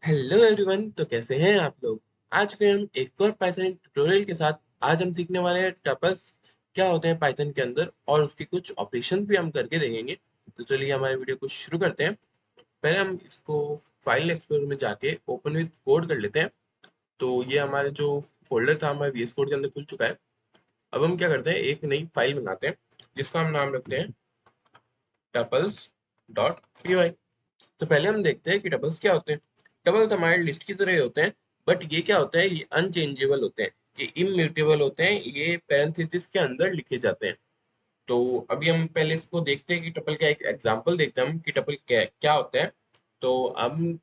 Hello everyone. तो कैसे हैं आप लोग। आज के हम एक और पाइथन ट्यूटोरियल के साथ आज हम सीखने वाले हैं टपल्स क्या होते हैं पाइथन के अंदर और उसकी कुछ ऑपरेशन भी हम करके देखेंगे। तो चलिए हमारे वीडियो को शुरू करते हैं। पहले हम इसको फाइल एक्सप्लोरर में जाके ओपन विद कोड कर लेते हैं। तो ये हमारे जो फोल्डर था हमारे वीएस कोड के अंदर खुल चुका है। अब हम क्या करते हैं, एक नई फाइल बनाते हैं जिसका हम नाम रखते हैं टपल्स डॉट पी। तो पहले हम देखते हैं कि टपल्स क्या होते हैं। टपल्स हमारे लिस्ट की तरह ही होते हैं, बट ये क्या होता है, ये अनचेंजेबल होते हैं, ये इम्यूटेबल होते हैं, ये पैरेंथेसिस के अंदर लिखे जाते हैं। तो अभी हम पहले इसको देखते हैं कि टपल का एक एग्जांपल देखते हैं हम कि टपल क्या क्या होता है। तो हम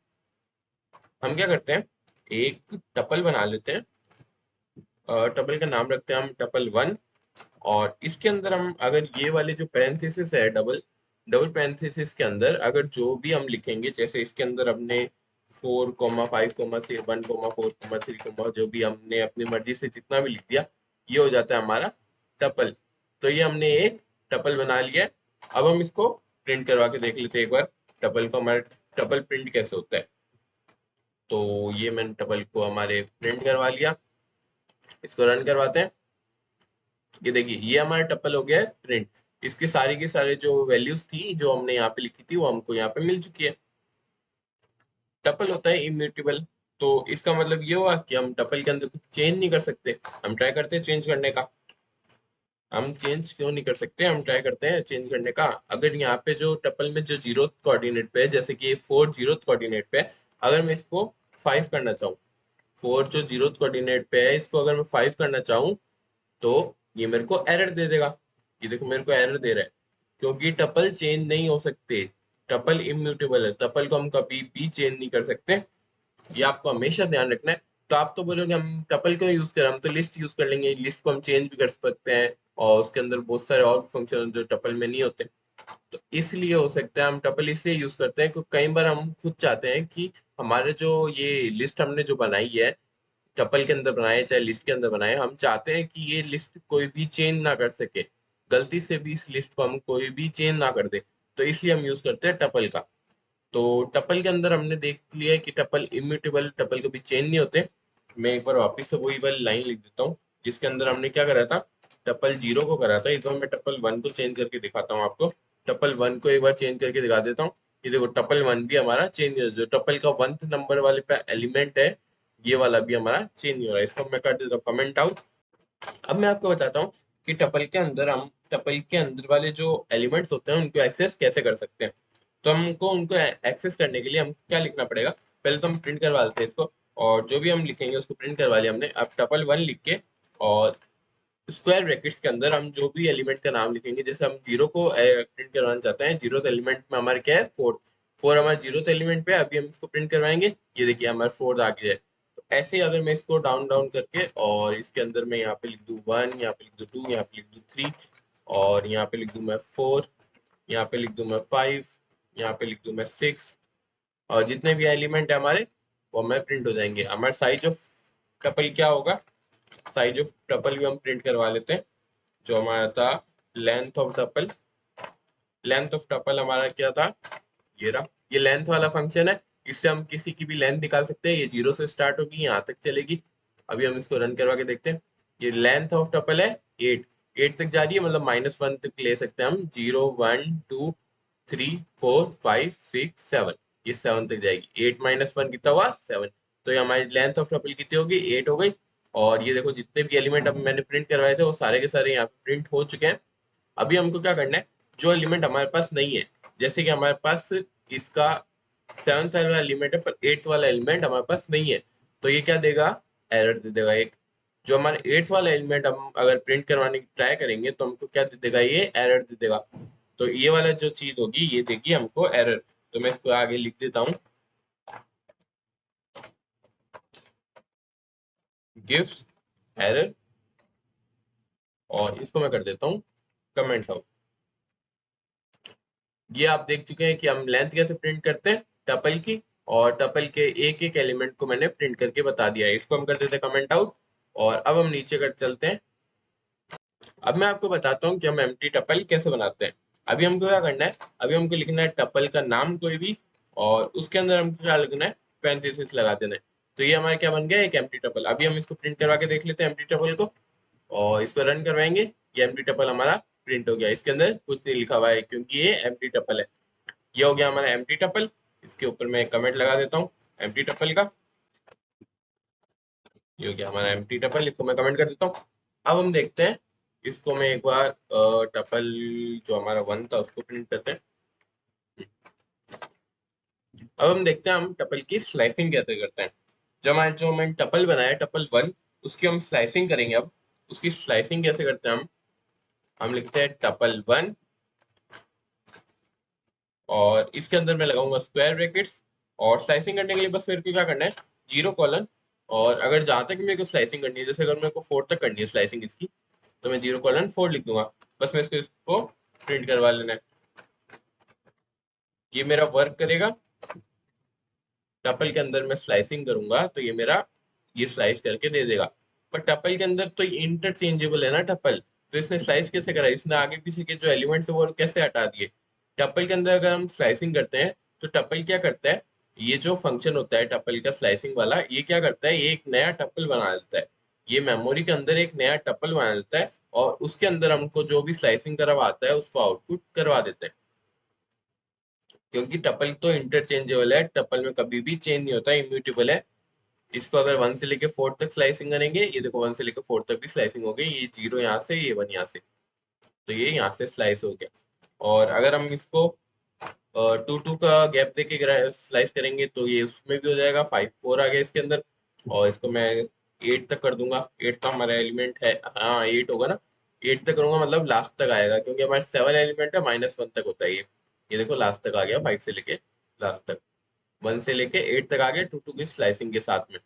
क्या करते हैं, एक टपल बना लेते हैं। टपल का नाम रखते हैं हम टपल वन। और इसके अंदर हम अगर ये वाले जो पैरेंथेसिस है, डबल डबल पैरेंथेसिस के अंदर अगर जो भी हम लिखेंगे, जैसे इसके अंदर हमने 4,5,1,4,3, जो भी हमने अपनी मर्जी से जितना भी लिख दिया, ये हो जाता है हमारा टपल। तो ये हमने एक टपल बना लिया है। अब हम इसको प्रिंट करवा के देख लेते हैं एक बार टपल को, हमारा टपल प्रिंट कैसे होता है। तो ये मैंने टपल को हमारे प्रिंट करवा लिया। इसको रन करवाते हैं। ये देखिए, ये हमारा टपल हो गया है प्रिंट। इसकी सारी की सारी जो वैल्यूज थी जो हमने यहाँ पे लिखी थी वो हमको यहाँ पे मिल चुकी है। टपल होता है इम्यूटेबल। तो इसका मतलब ये हुआ कि हम टपल के अंदर कुछ चेंज नहीं कर सकते। हम ट्राई करते हैं चेंज करने का। हम चेंज क्यों नहीं कर सकते, हम ट्राई करते हैं चेंज करने का। अगर यहाँ पे जो टपल में जो जीरो कोऑर्डिनेट पे है, जैसे कि ये 4 जीरो कोऑर्डिनेट पे है, अगर मैं इसको 5 करना चाहूँ, 4 जो जीरो कोऑर्डिनेट पे है इसको अगर मैं 5 करना चाहूँ, तो ये मेरे को एरर दे देगा। ये देखो मेरे को एरर दे रहा है, क्योंकि टपल चेंज नहीं हो सकते। टपल इम्यूटेबल है, टपल को हम कभी भी चेंज नहीं कर सकते। ये आपको हमेशा ध्यान रखना है। तो आप तो बोलोगे हम टपल क्यों यूज करें, हम तो लिस्ट यूज कर लेंगे, लिस्ट को हम चेंज भी कर सकते हैं और उसके अंदर बहुत सारे और फंक्शन जो टपल में नहीं होते। तो इसलिए हो सकता है हम टपल इसलिए यूज करते हैं क्योंकि कई बार हम खुद चाहते हैं कि हमारे जो ये लिस्ट हमने जो बनाई है, टपल के अंदर बनाए चाहे लिस्ट के अंदर बनाए, हम चाहते हैं कि ये लिस्ट कोई भी चेंज ना कर सके, गलती से भी इस लिस्ट को हम कोई भी चेंज ना कर दे। तो इसलिए हम यूज करते हैं टपल का। तो टपल के अंदर हमने देख लिया है कि टपल इम्यूटेबल, टपल कभी चेंज नहीं होते। मैं एक बार वापस से वही वाली लाइन लिख देता हूँ जिसके अंदर हमने क्या करा था, टपल जीरो को करा था। इस बार मैं टपल वन को चेंज करके दिखाता हूँ आपको। टपल वन को एक बार चेंज करके दिखा देता हूँ। ये देखो टपल वन भी हमारा चेंज हो, जो टपल का 1th नंबर वाले पे एलिमेंट है, ये वाला भी हमारा चेंज नहीं हो रहा है। इसको मैं कर देता हूँ कमेंट आउट। अब मैं आपको बताता हूँ कि टपल के अंदर हम टपल के अंदर वाले जो एलिमेंट्स होते हैं उनको एक्सेस कैसे कर सकते हैं। तो हमको उनको एक्सेस करने के लिए हम क्या लिखना पड़ेगा, पहले तो हम प्रिंट करवा लेते हैं इसको। और जो भी हम लिखेंगे उसको प्रिंट करवा लिया हमने। अब टपल वन लिख के और स्क्वायर ब्रैकेट्स के अंदर हम जो भी एलिमेंट का नाम लिखेंगे, जैसे हम जीरो को प्रिंट करवाना चाहते हैं, जीरो एलिमेंट में हमारे क्या है, फोर। फोर हमारे जीरो एलिमेंट पे अभी हम इसको प्रिंट करवाएंगे। ये देखिए हमारा फोर्थ आ गया है। तो ऐसे ही अगर मैं इसको डाउन डाउन करके और इसके अंदर मैं यहाँ पे लिख दूँ वन, यहाँ पे लिख दूँ टू, यहाँ पे लिख दूँ थ्री, और यहाँ पे लिख दूँ मैं फोर, यहाँ पे लिख दूँ मैं फाइव, यहाँ पे लिख दूँ मैं सिक्स, और जितने भी एलिमेंट है हमारे वो हमारे प्रिंट हो जाएंगे। हमारा साइज ऑफ टपल क्या होगा, साइज ऑफ टपल भी हम प्रिंट करवा लेते हैं। जो हमारा था length of tuple, length of tuple हमारा क्या था, ये रहा। ये लेंथ वाला फंक्शन है, इससे हम किसी की भी लेंथ निकाल सकते हैं। ये जीरो से स्टार्ट होगी, यहाँ तक चलेगी। अभी हम इसको रन करवा के देखते हैं। ये लेंथ ऑफ टपल है 8, 8 तक जा रही है, मतलब -1 तक ले सकते हैं हम। 0 1 2 3 4 5 6 7, ये 7 तक जाएगी। 8 -1 कितना हुआ, 7। तो ये हमारी लेंथ ऑफ टपल कितनी होगी, 8 हो गई। और ये देखो जितने भी एलिमेंट अब मैंने प्रिंट करवाए थे वो सारे के सारे यहाँ पे प्रिंट हो चुके हैं। अभी हमको क्या करना है, जो एलिमेंट हमारे पास नहीं है, जैसे कि हमारे पास इसका 7th वाला एलिमेंट है पर 8th वाला एलिमेंट हमारे पास नहीं है, तो ये क्या देगा, एरर दे देगा एक। जो हमारे 8th वाला एलिमेंट हम अगर प्रिंट करवाने की ट्राई करेंगे तो हमको क्या दे देगा, ये एरर दे देगा। तो ये वाला जो चीज होगी ये देगी हमको एरर। तो मैं इसको आगे लिख देता हूँ, गिव्स एरर, और इसको मैं कर देता हूँ कमेंट आउट। ये आप देख चुके हैं कि हम लेंथ कैसे प्रिंट करते हैं टपल की, और टपल के एक एक एलिमेंट को मैंने प्रिंट करके बता दिया है। इसको हम कर देते हैं कमेंट आउट। और अब हम नीचे कर चलते हैं। अब मैं आपको बताता हूँ कि हम एम्प्टी टपल कैसे बनाते हैं। अभी हमको क्या करना है, अभी हमको लिखना है टपल का नाम कोई भी, और उसके अंदर हमको क्या लिखना है, पैरेंथेसिस लगा देना है। तो ये हमारा क्या बन गया, एक एम्प्टी टपल। अभी हम इसको प्रिंट करवा के देख लेते हैं एम्प्टी टपल को, और इसको रन करवाएंगे। ये एम्प्टी टपल हमारा प्रिंट हो गया, इसके अंदर कुछ नहीं लिखा हुआ है क्योंकि ये एम्प्टी टपल है। ये हो गया हमारा एम्प्टी टपल। इसके ऊपर मैं कमेंट लगा देता हूँ एम्प्टी टपल का। ये हो गया हमारा एम्प्टी टपल, इसको मैं कमेंट कर देता हूँ। अब हम देखते हैं इसको, मैं एक बार टपल जो हमारा वन था उसको प्रिंट करते हैं। अब हम देखते हैं हम टपल की स्लाइसिंग कैसे करते हैं। जो मैंने टपल बनाया टपल वन, उसकी हम स्लाइसिंग करेंगे। अब उसकी स्लाइसिंग कैसे करते हैं हम लिखते हैं टपल वन, और इसके अंदर मैं लगाऊंगा स्क्वायर ब्रैकेट्स। और स्लाइसिंग करने के लिए बस मेरे को क्या करना है, जीरो कॉलन। और अगर जहां तक मेरे को स्लाइसिंग करनी है, जैसे अगर मेरे को 4 तक करनी है स्लाइसिंग इसकी, तो मैं जीरो कॉलन 4 लिख दूंगा। बस मैं इसको प्रिंट करवा लेना है। ये मेरा वर्क करेगा। टपल के अंदर मैं स्लाइसिंग करूंगा तो ये मेरा ये स्लाइस करके दे देगा। पर टपल के अंदर तो इंटरचेंजेबल है ना टपल, तो इसने स्लाइस कैसे करा, इसने आगे पीछे के जो एलिमेंट्स है वो कैसे हटा दिए। टपल के अंदर अगर हम स्लाइसिंग करते हैं तो टपल क्या करता है, ये जो फंक्शन होता है टपल का स्लाइसिंग वाला, ये क्या करता है, ये एक नया टपल बना देता है। ये मेमोरी के अंदर एक नया टपल बना देता है, और उसके अंदर हमको जो भी स्लाइसिंग करवाता है उसको आउटपुट करवा देते हैं। क्योंकि टपल तो इंटरचेंजेबल है, टपल में कभी भी चेंज नहीं होता, इम्यूटेबल है। इसको अगर 1 से लेके 4 तक स्लाइसिंग करेंगे, ये देखो 1 से लेके 4 तक भी स्लाइसिंग हो गई, ये 0 यहाँ से, ये 1 यहाँ से, तो ये यहाँ से स्लाइस हो गया। और अगर हम इसको 2 2 का गैप देके स्लाइस करेंगे तो ये उसमें भी हो जाएगा। 5 4 आ गया इसके अंदर। और इसको मैं 8 तक कर दूंगा, 8 का हमारा एलिमेंट है, हाँ 8 होगा ना। 8 तक करूंगा मतलब लास्ट तक आएगा, क्योंकि हमारे 7 एलिमेंट है, -1 तक होता है ये देखो लास्ट तक आ गया, 5 से लेके लास्ट तक। 1 से लेके 8 तक आ गया 2 2 की स्लाइसिंग के साथ में।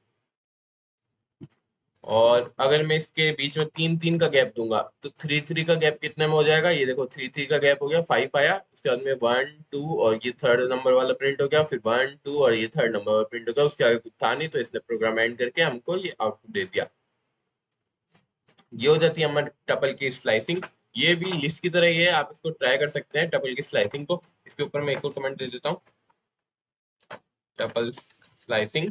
और अगर मैं इसके बीच में 3 3 का गैप दूंगा तो 3 3 का गैप कितने में हो जाएगा, ये देखो 3 3 का गैप हो गया, 5 आया, उसके बाद में 1 2 और ये थर्ड नंबर वाला प्रिंट हो गया, फिर 1 2 और ये थर्ड नंबर वाला प्रिंट हो गया। उसके आगे कुछ था नहीं तो इसने प्रोग्राम एंड करके हमको ये आउटपुट दे दिया। ये हो जाती है हमारे टपल की स्लाइसिंग। ये भी लिस्ट की तरह ही है, आप इसको ट्राई कर सकते हैं टपल की स्लाइसिंग को। इसके ऊपर मैं एक और कमेंट दे देता हूँ, टपल स्लाइसिंग।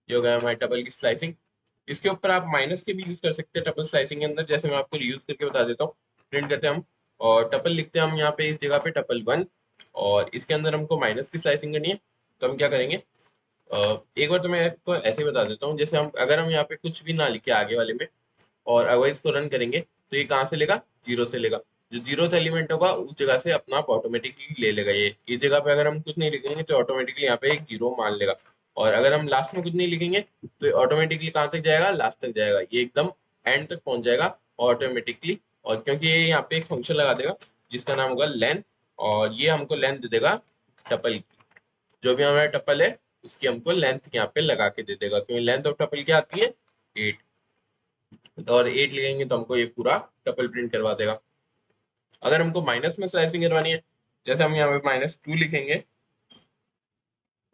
ये हो गया हमारे टपल की स्लाइसिंग। इसके ऊपर आप माइनस के भी यूज कर सकते हैं टपल स्लाइसिंग के अंदर, जैसे मैं आपको यूज करके बता देता हूँ। प्रिंट करते हैं हम, और टपल लिखते हैं हम यहाँ पे इस जगह पे टपल वन, और इसके अंदर हमको माइनस की स्लाइसिंग करनी है। तो हम क्या करेंगे, एक बार तो मैं आपको ऐसे ही बता देता हूँ, जैसे हम अगर हम यहाँ पे कुछ भी ना लिखे आगे वाले में, और अगर इसको रन करेंगे तो ये कहाँ से लेगा, जीरो से लेगा। जो जीरो एलिमेंट होगा उस जगह से अपना आप ऑटोमेटिकली ले लेगा। ये इस जगह पे अगर हम कुछ नहीं लिखेंगे तो ऑटोमेटिकली यहाँ पे एक जीरो मान लेगा। और अगर हम लास्ट में कुछ नहीं लिखेंगे तो ऑटोमेटिकली कहाँ तक जाएगा, लास्ट तक जाएगा, ये एकदम एंड तक पहुंच जाएगा ऑटोमेटिकली। और क्योंकि ये यहाँ पे एक फंक्शन लगा देगा जिसका नाम होगा लेंथ, और ये हमको लेंथ दे देगा टपल की। जो भी हमारा टपल है उसकी हमको लेंथ यहाँ पे लगा के दे देगा, क्योंकि लेंथ ऑफ टपल क्या आती है, 8। और 8 लिखेंगे तो हमको ये पूरा टपल प्रिंट करवा देगा। अगर हमको माइनस में स्लाइसिंग करवानी है, जैसे हम यहाँ पे -2 लिखेंगे,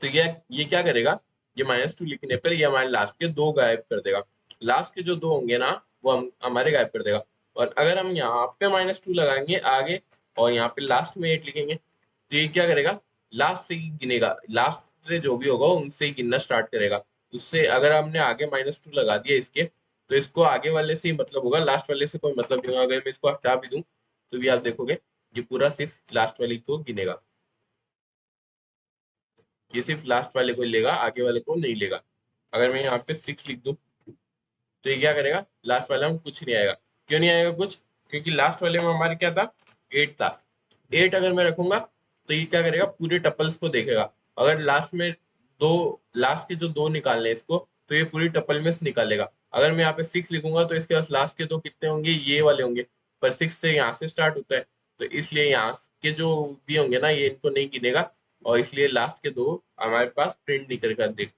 तो ये क्या करेगा, ये -2 लिखने पर ये हमारे लास्ट के दो गायब कर देगा। लास्ट के जो दो होंगे ना वो हम हमारे गायब कर देगा। और अगर हम यहाँ पे -2 लगाएंगे आगे, और यहाँ पे लास्ट में 8 लिखेंगे, तो ये क्या करेगा, लास्ट से ही गिनेगा, लास्ट से जो भी होगा उनसे ही गिनना स्टार्ट करेगा। उससे अगर हमने आगे -2 लगा दिया इसके, तो इसको आगे वाले से ही मतलब होगा, लास्ट वाले से कोई मतलब नहीं होगा। अगर मैं इसको हटा भी दूं तो भी आप देखोगे ये पूरा सिर्फ लास्ट वाले को गिनेगा। ये सिर्फ लास्ट वाले को लेगा, आगे वाले को नहीं लेगा। अगर मैं यहाँ पे 6 लिख दूं तो ये क्या करेगा, लास्ट वाले में कुछ नहीं आएगा। क्यों नहीं आएगा कुछ, क्योंकि लास्ट वाले में हमारे क्या था, 8 था। 8 अगर मैं रखूंगा तो ये क्या करेगा, पूरे टपल्स को देखेगा। अगर लास्ट में दो, लास्ट के जो दो निकालने हैं इसको, तो ये पूरी टपल में से निकालेगा। अगर मैं यहाँ पे 6 लिखूंगा तो इसके पास लास्ट के दो कितने होंगे, ये वाले होंगे। पर 6 से यहाँ से स्टार्ट होता है, तो इसलिए यहाँ के जो भी होंगे ना ये इनको नहीं गिनेगा, और इसलिए लास्ट के दो हमारे पास प्रिंट नहीं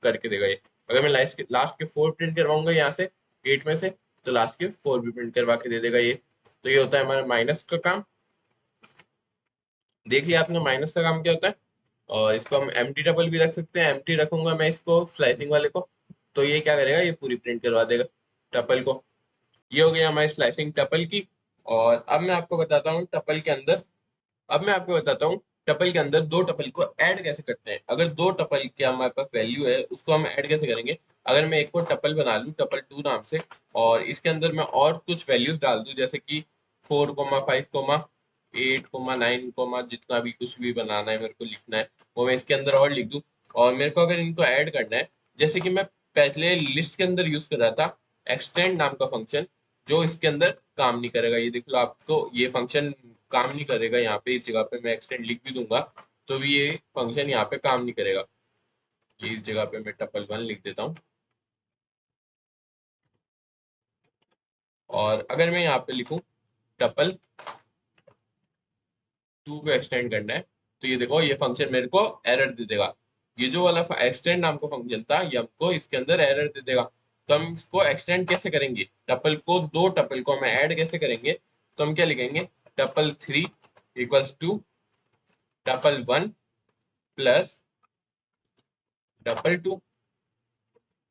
करके देगा ये। अगर मैं लास्ट के 4 प्रिंट करवाऊंगा यहाँ से 8 में से, तो लास्ट के 4 भी प्रिंट करवा के दे देगा ये। तो ये होता है हमारा माइनस का काम। देख लिया आपने माइनस का काम क्या होता है। और इसको हम एम्प्टी डबल भी रख सकते हैं, एम्प्टी रखूंगा मैं इसको स्लाइसिंग वाले को, तो ये क्या करेगा, ये पूरी प्रिंट करवा देगा टपल को। ये हो गया हमारी स्लाइसिंग टपल की। और अब मैं आपको बताता हूँ टपल के अंदर, अब मैं आपको बताता हूँ टपल के अंदर दो टपल को ऐड कैसे करते हैं। अगर दो टपल के हमारे पास वैल्यू है उसको हम ऐड कैसे करेंगे। अगर मैं एक को टपल बना लूँ टपल 2 नाम से, और इसके अंदर मैं और कुछ वैल्यूज डाल दूं जैसे कि 4,5,8,9, जितना भी कुछ भी बनाना है मेरे को लिखना है वो मैं इसके अंदर और लिख दूं। और मेरे को अगर इनको ऐड करना है, जैसे कि मैं पहले लिस्ट के अंदर यूज कर रहा था एक्सटेंड नाम का फंक्शन, जो इसके अंदर काम नहीं करेगा। ये देख लो, आपको ये फंक्शन काम नहीं करेगा। यहाँ पे इस जगह पे मैं एक्सटेंड लिख भी दूंगा तो भी ये फंक्शन यहाँ पे काम नहीं करेगा। ये इस जगह पे मैं टपल 1 लिख देता हूँ। और अगर मैं यहाँ पे लिखूं टपल 2 को एक्सटेंड करना है, तो ये देखो ये फंक्शन मेरे को एरर दे देगा। ये जो वाला एक्सटेंड नाम का फंक्शन था ये हमको इसके अंदर एरर दे देगा। तो हम इसको एक्सटेंड कैसे करेंगे, टपल को, दो टपल को हम ऐड कैसे करेंगे। तो हम क्या लिखेंगे, tuple 3 equals to tuple 1 plus tuple 2।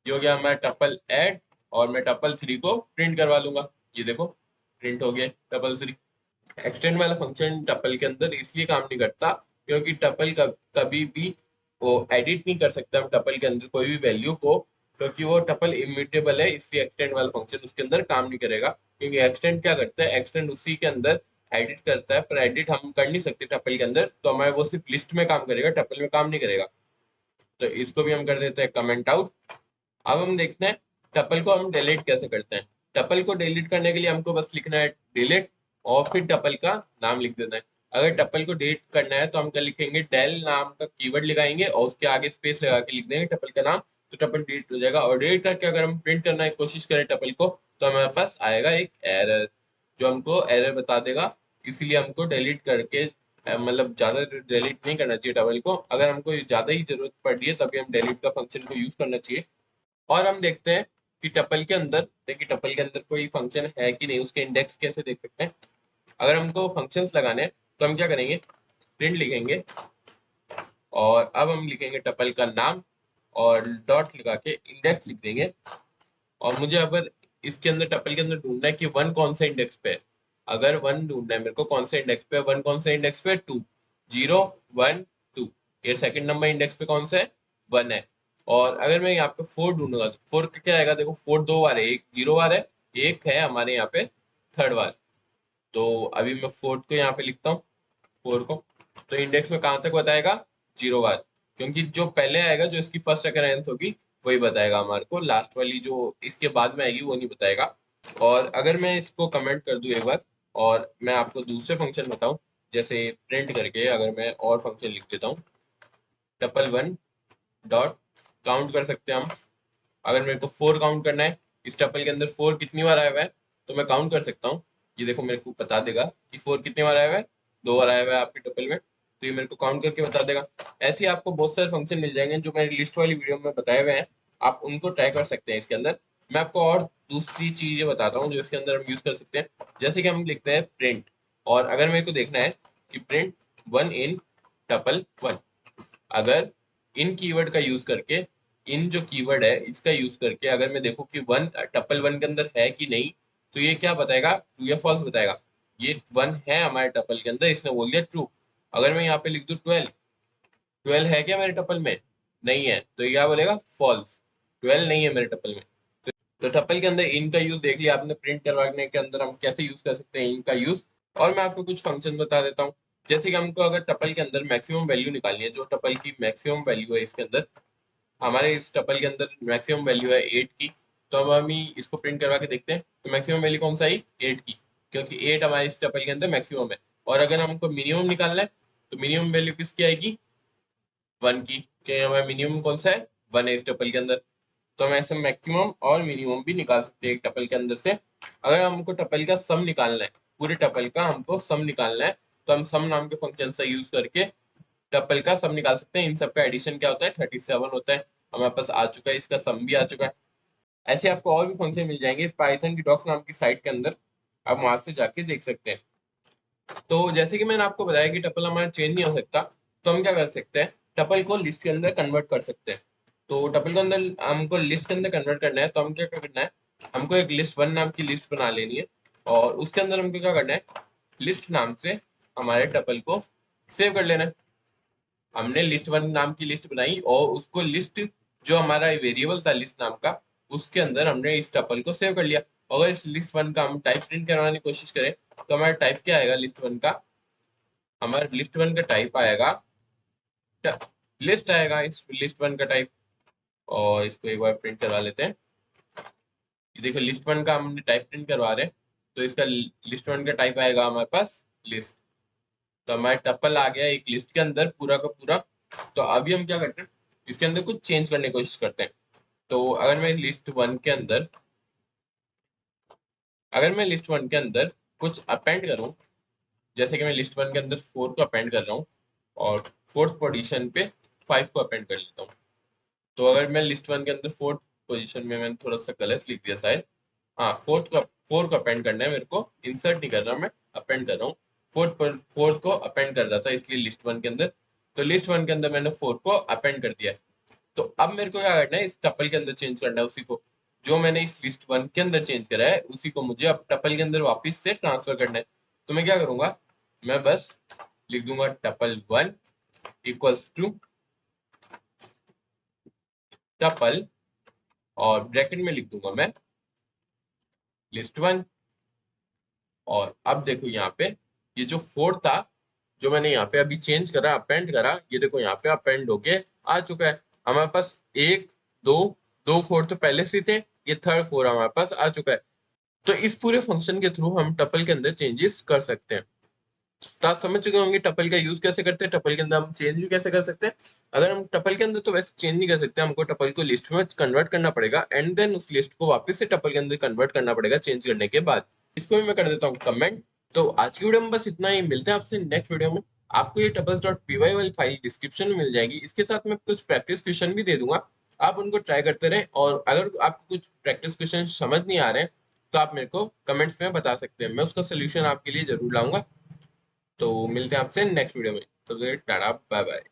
ये हो गया हमारा टपल ऐड, और मैं टपल 3 को प्रिंट करवा लूंगा। ये देखो प्रिंट हो गया टपल 3। एक्सटेंड वाला फंक्शन टपल के अंदर इसलिए काम नहीं करता क्योंकि टपल कभी भी वो एडिट नहीं कर सकता हम टपल के अंदर कोई भी वैल्यू को, क्योंकि वो टपल इम्यूटेबल है। इसलिए एक्सटेंड वाला फंक्शन उसके अंदर काम नहीं करेगा। क्योंकि एक्सटेंड क्या करता है, एक्सटेंड उसी के अंदर एडिट करता है, पर एडिट हम कर नहीं सकते टपल के अंदर, तो हमारे वो सिर्फ लिस्ट में काम करेगा, टपल में काम नहीं करेगा। तो इसको भी हम कर देते हैं कमेंट आउट। अब हम देखते हैं टपल को हम डिलीट कैसे करते हैं। टपल को डिलीट करने के लिए हमको बस लिखना है डिलीट, और फिर टपल का नाम लिख देना है। अगर टपल को डिलीट करना है तो हम क्या लिखेंगे, डेल नाम का कीवर्ड लगाएंगे और उसके आगे स्पेस लगा के लिख देंगे टपल का नाम, तो टपल डिलीट हो जाएगा। और डिलीट करके अगर हम प्रिंट करने की कोशिश करें टपल को, तो हमारे पास आएगा एक एरर जो हमको एरर बता देगा। इसीलिए हमको डिलीट करके मतलब ज्यादा डिलीट नहीं करना चाहिए टपल को। अगर हमको ज्यादा ही जरूरत पड़ रही है तभी हम डिलीट का फंक्शन को यूज करना चाहिए। और हम देखते हैं कि टपल के अंदर, देखिए टपल के अंदर कोई फंक्शन है कि नहीं, उसके इंडेक्स कैसे देख सकते हैं। अगर हमको फंक्शंस लगाने हैं तो हम क्या करेंगे, प्रिंट लिखेंगे, और अब हम लिखेंगे टपल का नाम और डॉट लगा के इंडेक्स लिख देंगे। और मुझे अगर इसके अंदर टपल के अंदर ढूंढना है कि 1 कौन सा इंडेक्स पे है। अगर 1 ढूंढना है मेरे को कौन सा इंडेक्स पे है, 1 कौन सा इंडेक्स पे है, 2, 0 1 2। ये सेकंड नंबर इंडेक्स पे कौन सा है, 1 है। और अगर मैं यहाँ पे 4 ढूंढूंगा तो 4 का क्या आएगा, देखो 4 दो बार है, एक 0 बार है, एक है हमारे यहाँ पे थर्ड बार। तो अभी मैं 4 को यहाँ पे लिखता हूँ, 4 को, तो इंडेक्स में कहाँ तक बताएगा, 0 बार। क्योंकि जो पहले आएगा, जो इसकी फर्स्ट अकरेंस होगी वही बताएगा हमारे को, लास्ट वाली जो इसके बाद में आएगी वो नहीं बताएगा। और अगर मैं इसको कमेंट कर दूं एक बार और मैं आपको दूसरे फंक्शन बताऊं, जैसे प्रिंट करके अगर मैं और फंक्शन लिख देता हूँ, टपल 1 डॉट काउंट कर सकते हैं हम। अगर मेरे को 4 काउंट करना है, इस टपल के अंदर 4 कितनी बार आया हुआ है, तो मैं काउंट कर सकता हूँ। ये देखो मेरे को बता देगा कि 4 कितनी बार आया हुआ है, 2 बार आया हुआ है आपके टपल में, तो ये मेरे को काउंट करके बता देगा। ऐसे ही आपको बहुत सारे फंक्शन मिल जाएंगे जो मेरी लिस्ट वाली वीडियो में बताए हुए हैं, आप उनको ट्राई कर सकते हैं इसके अंदर। मैं आपको और दूसरी चीजें बताता हूँ जो इसके अंदर हम यूज कर सकते हैं। जैसे कि हम लिखते हैं प्रिंट, और अगर मेरे को देखना है कि प्रिंट 1 इन टपल 1, अगर इन कीवर्ड का यूज करके, इन जो कीवर्ड है इसका यूज करके अगर मैं देखूं कि 1 टपल 1 के अंदर है कि नहीं, तो ये क्या बताएगा, ट्रू या फॉल्स बताएगा। ये 1 है हमारे टपल के अंदर, इसने बोल दिया ट्रू। अगर मैं यहाँ पे लिख दूं 12, 12 है क्या मेरे टपल में, नहीं है, तो ये क्या बोलेगा, फॉल्स, 12 नहीं है मेरे टपल में। तो टपल के अंदर इन का यूज देख लिया आपने, प्रिंट करवाने के अंदर हम कैसे यूज कर सकते हैं इन का यूज। और मैं आपको कुछ फंक्शन बता देता हूँ। जैसे कि हमको अगर टपल के अंदर मैक्सिमम वैल्यू निकालनी है, जो टपल की मैक्सिमम वैल्यू है इसके अंदर, हमारे इस टपल के अंदर मैक्सिमम वैल्यू है 8 की, तो हम ही इसको प्रिंट करवा के देखते हैं। तो मैक्सिमम वैल्यू कौन सा आई, 8 की, क्योंकि 8 हमारे इस टपल के अंदर मैक्सिमम है। और अगर हमको मिनिमम निकालना है तो मिनिमम वैल्यू किसकी आएगी, 1 की, क्योंकि हमारा मिनिमम कौन सा है, 1 है इस टपल के अंदर। तो हम ऐसे मैक्सिमम और मिनिमम भी निकाल सकते हैं एक टपल के अंदर से। अगर हमको टपल का सम निकालना है, पूरे टपल का हमको सम निकालना है, तो हम सम नाम के फंक्शन से यूज करके टपल का सम निकाल सकते हैं। इन सबका एडिशन क्या होता है, 37 होता है। हमारे पास आ चुका है, इसका सम भी आ चुका है। ऐसे आपको और भी फंक्शन मिल जाएंगे पाइथन की डॉक्स नाम की साइट के अंदर, आप वहां से जाके देख सकते हैं। तो जैसे कि मैंने आपको बताया कि टपल हमारा चेंज नहीं हो सकता, तो हम क्या कर सकते हैं, टपल को लिस्ट के अंदर कन्वर्ट कर सकते हैं। तो टपल के अंदर हमको लिस्ट के अंदर कन्वर्ट करना है, तो हम क्या करना है, हमको एक लिस्ट 1 नाम की लिस्ट बना लेनी है, और उसके अंदर हमको क्या करना है, लिस्ट नाम से हमारे टपल को सेव कर लेना है। हमने लिस्ट वन नाम की लिस्ट बनाई और उसको लिस्ट जो हमारा वेरिएबल था लिस्ट नाम का उसके अंदर हमने इस टपल को सेव कर लिया। अगर इस लिस्ट वन का हम टाइप प्रिंट करवाने की कोशिश करें तो हमारा टाइप क्या आएगा लिस्ट वन का, हमारा लिस्ट वन का टाइप आएगा लिस्ट आएगा इस लिस्ट वन का टाइप। और इसको एक बार प्रिंट करवा लेते हैं। ये देखो लिस्ट वन का हमने टाइप प्रिंट करवा रहे हैं तो इसका लिस्ट वन का टाइप आएगा हमारे पास लिस्ट। तो हमारे टपल आ गया एक लिस्ट के अंदर पूरा का पूरा। तो अभी हम क्या करते हैं, इसके अंदर कुछ चेंज करने की कोशिश करते हैं। तो अगर मैं लिस्ट वन के अंदर कुछ अपेंड करूं, जैसे कि मैं लिस्ट वन के अंदर 4 को अपेंड कर रहा हूँ और फोर्थ पोजीशन पे 5 को अपेंड कर लेता हूँ। तो अगर मैं लिस्ट वन के अंदर फोर्थ पोजीशन में, मैंने थोड़ा सा गलत लिख दिया शायद, हाँ फोर्थ को अपेंड करना है मेरे को, इंसर्ट नहीं कर रहा मैं, अपेंड कर रहा हूँ। फोर्थ को अपेंड कर रहा था इसलिए लिस्ट वन के अंदर। तो लिस्ट वन के अंदर मैंने 4 को अपेंड कर दिया है। तो अब मेरे को क्या करना है, इस टपल के अंदर चेंज करना है उसी को, जो मैंने इस लिस्ट वन के अंदर चेंज करा है उसी को मुझे अब टपल के अंदर वापस से ट्रांसफर करना है। तो मैं क्या करूंगा, मैं बस लिख दूंगा tuple one equals to tuple और ब्रैकेट में लिख दूंगा मैं लिस्ट वन। और अब देखो यहाँ पे ये जो 4 था जो मैंने यहाँ पे अभी चेंज करा अपेंड करा, ये देखो यहाँ पे अपेंड होके आ चुका है हमारे पास। एक दो दो 4 तो पहले से थे, ये थर्ड 4 हमारे पास आ चुका है। तो इस पूरे फंक्शन के थ्रू हम टपल के अंदर चेंजेस कर सकते हैं। तो आप समझ चुके होंगे टपल का यूज कैसे करते हैं, टपल के अंदर हम चेंज भी कैसे कर सकते हैं। अगर हम टपल के अंदर तो वैसे चेंज नहीं कर सकते, हमको टपल को लिस्ट में कन्वर्ट करना पड़ेगा एंड देन उस लिस्ट को वापस से टपल के अंदर कन्वर्ट करना पड़ेगा चेंज करने के बाद। इसको भी मैं कर देता हूँ कमेंट। तो आज की वीडियो में बस इतना ही, मिलते हैं आपसे नेक्स्ट वीडियो में। आपको ये tuples.py वाली फाइल डिस्क्रिप्शन में मिल जाएगी, इसके साथ मैं कुछ प्रैक्टिस क्वेश्चन भी दे दूंगा, आप उनको ट्राई करते रहें। और अगर आपको कुछ प्रैक्टिस क्वेश्चन समझ नहीं आ रहे हैं तो आप मेरे को कमेंट्स में बता सकते हैं, मैं उसका सोल्यूशन आपके लिए जरूर लाऊंगा। तो मिलते हैं आपसे नेक्स्ट वीडियो में, तब तक टाटा बाय बाय।